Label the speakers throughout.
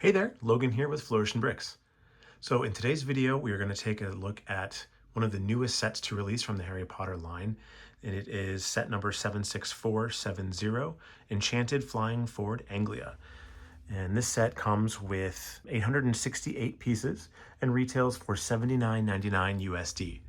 Speaker 1: Hey there, Logan here with Flourish and Bricks. So in today's video, we are going to take a look at one of the newest sets to release from the Harry Potter line, and it is set number 76470, Enchanted Flying Forward Anglia. And this set comes with 868 pieces and retails for $79.99 USD.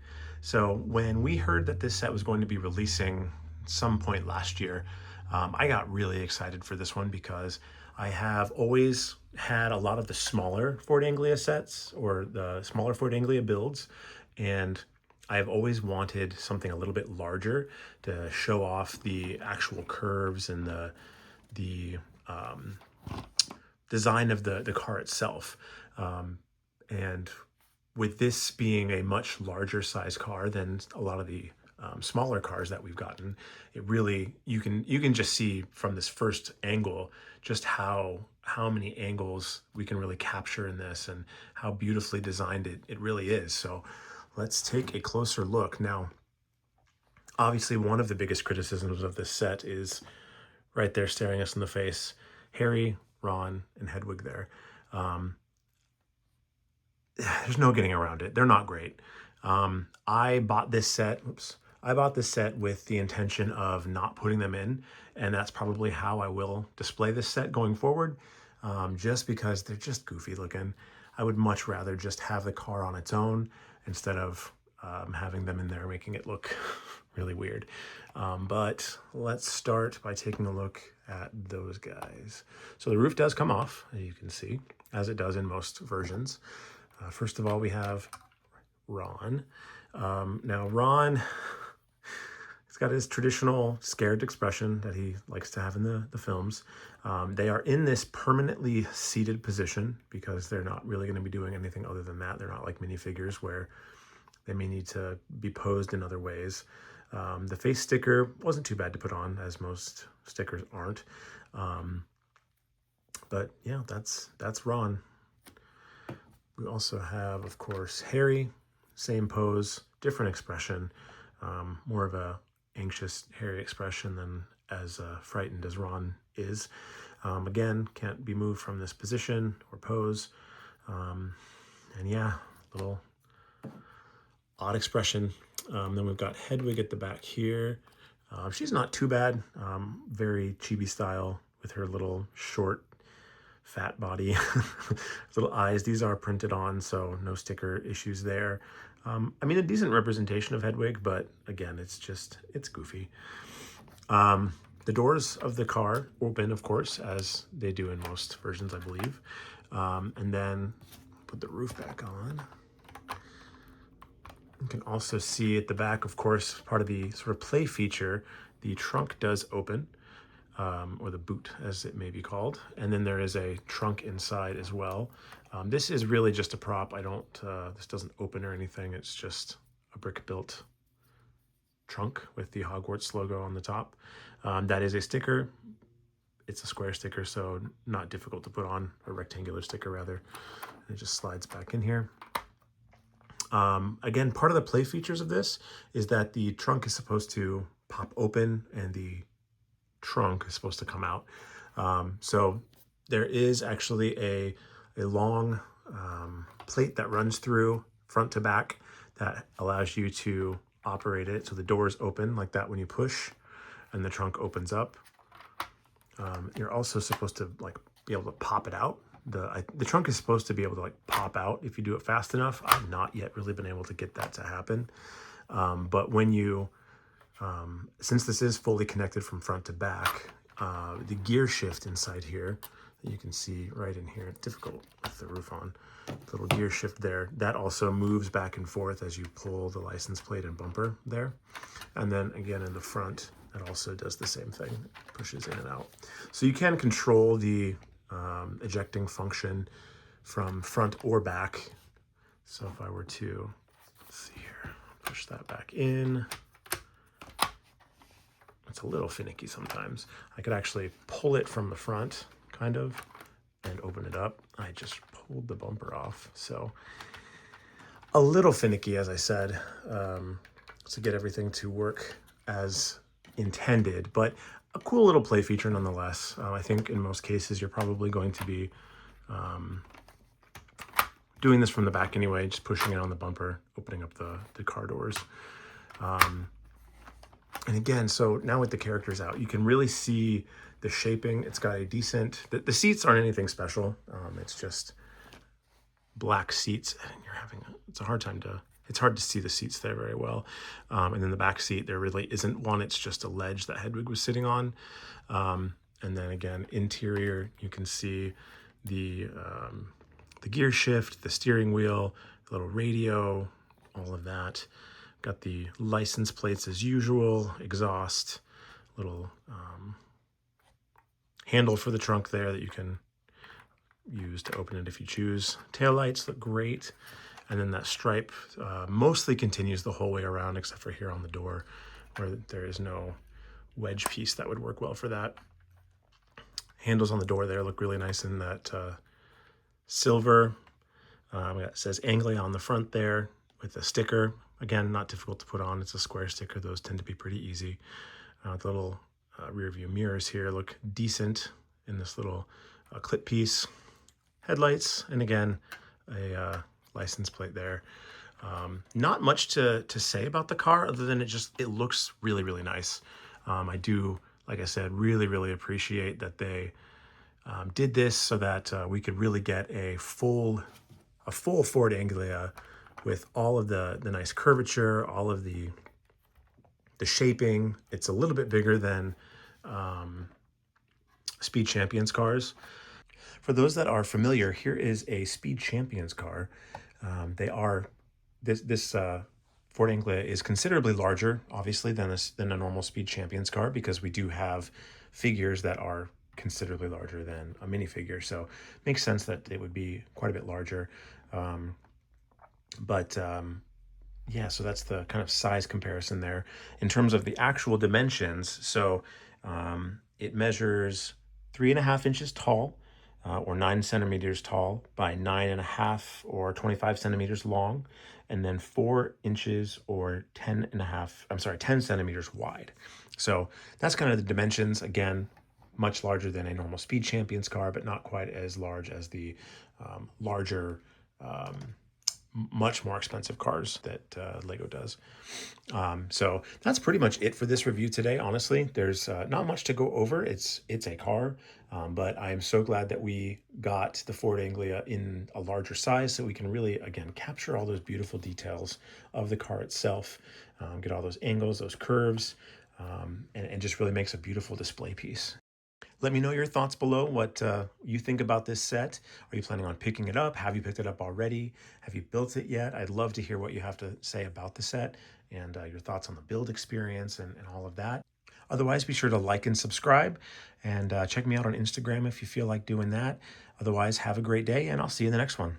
Speaker 1: So when we heard that this set was going to be releasing some point last year, I got really excited for this one because I have always had a lot of the smaller Ford Anglia sets or the smaller Ford Anglia builds, and I've always wanted something a little bit larger to show off the actual curves and the design of the car itself. And with this being a much larger size car than a lot of the smaller cars that we've gotten, it really, you can just see from this first angle just how many angles we can really capture in this and how beautifully designed it really is. So let's take a closer look. Now, obviously one of the biggest criticisms of this set is right there staring us in the face, Harry, Ron, and Hedwig there. There's no getting around it. They're not great. I bought this set with the intention of not putting them in, and that's probably how I will display this set going forward, just because they're just goofy looking. I would much rather just have the car on its own instead of having them in there making it look really weird. But let's start by taking a look at those guys. So the roof does come off, as you can see, as it does in most versions. First of all, we have Ron. Now Ron, he's got his traditional scared expression that he likes to have in the films. They are in this permanently seated position because they're not really going to be doing anything other than that. They're not like minifigures where they may need to be posed in other ways. The face sticker wasn't too bad to put on, as most stickers aren't. But yeah, that's Ron. We also have, of course, Harry, same pose, different expression, more of a anxious Harry expression than as frightened as Ron is. Again, can't be moved from this position or pose. And yeah, little odd expression. Then we've got Hedwig at the back here. She's not too bad, very chibi style with her little short fat body, little eyes. These are printed on, so no sticker issues there. I mean, a decent representation of Hedwig, but again, it's goofy. The doors of the car open, of course, as they do in most versions, I believe. And then put the roof back on. You can also see at the back, of course, part of the sort of play feature, the trunk does open. Or the boot, as it may be called. And then there is a trunk inside as well. This is really just a prop. This doesn't open or anything. It's just a brick-built trunk with the Hogwarts logo on the top. That is a sticker. It's a square sticker, so not difficult to put on, a rectangular sticker rather. And it just slides back in here. Again, part of the play features of this is that the trunk is supposed to pop open and the trunk is supposed to come out. So there is actually a long plate that runs through front to back that allows you to operate it. So the doors open like that when you push and the trunk opens up. You're also supposed to like be able to pop it out. The trunk is supposed to be able to like pop out if you do it fast enough. I've not yet really been able to get that to happen. But when you since this is fully connected from front to back, the gear shift inside here, you can see right in here, difficult with the roof on, little gear shift there, that also moves back and forth as you pull the license plate and bumper there. And then again in the front, it also does the same thing, pushes in and out. So you can control the ejecting function from front or back. So if I were to, let's see here, push that back in, it's a little finicky sometimes. I could actually pull it from the front, kind of, and open it up. I just pulled the bumper off. So a little finicky, as I said, to get everything to work as intended, but a cool little play feature nonetheless. I think in most cases, you're probably going to be Doing this from the back anyway, just pushing it on the bumper, opening up the car doors. And again, so now with the characters out, you can really see the shaping. It's got a decent, the seats aren't anything special. It's just black seats, and you're having, it's a hard time to, it's hard to see the seats there very well. And then the back seat, there really isn't one. It's just a ledge that Hedwig was sitting on. And then again, interior, you can see the gear shift, the steering wheel, the little radio, all of that. Got the license plates as usual, exhaust, little handle for the trunk there that you can use to open it if you choose. Taillights look great. And then that stripe mostly continues the whole way around, except for here on the door where there is no wedge piece that would work well for that. Handles on the door there look really nice in that silver. It says Anglia on the front there with a sticker. Again, not difficult to put on. It's a square sticker. Those tend to be pretty easy. The little rear view mirrors here look decent in this little clip piece. Headlights, and again, a license plate there. Not much to say about the car other than it looks really, really nice. I do, like I said, really, really appreciate that they did this so that we could really get a full Ford Anglia with all of the nice curvature, all of the shaping. It's a little bit bigger than Speed Champions cars. For those that are familiar, here is a Speed Champions car. This Ford Anglia is considerably larger, obviously, than a normal Speed Champions car, because we do have figures that are considerably larger than a minifigure. So it makes sense that it would be quite a bit larger. Yeah, so that's the kind of size comparison there. In terms of the actual dimensions, so it measures 3.5 inches tall, or 9 centimeters tall by 9.5 or 25 centimeters long, and then 4 inches or 10 centimeters wide. So that's kind of the dimensions. Again, much larger than a normal Speed Champions car, but not quite as large as the larger, much more expensive cars that Lego does. So that's pretty much it for this review today. Honestly, there's not much to go over. It's a car, but I'm so glad that we got the Ford Anglia in a larger size so we can really, again, capture all those beautiful details of the car itself, get all those angles, those curves, and just really makes a beautiful display piece. Let me know your thoughts below, what you think about this set. Are you planning on picking it up? Have you picked it up already? Have you built it yet? I'd love to hear what you have to say about the set and your thoughts on the build experience and all of that. Otherwise, be sure to like and subscribe, and check me out on Instagram if you feel like doing that. Otherwise, have a great day, and I'll see you in the next one.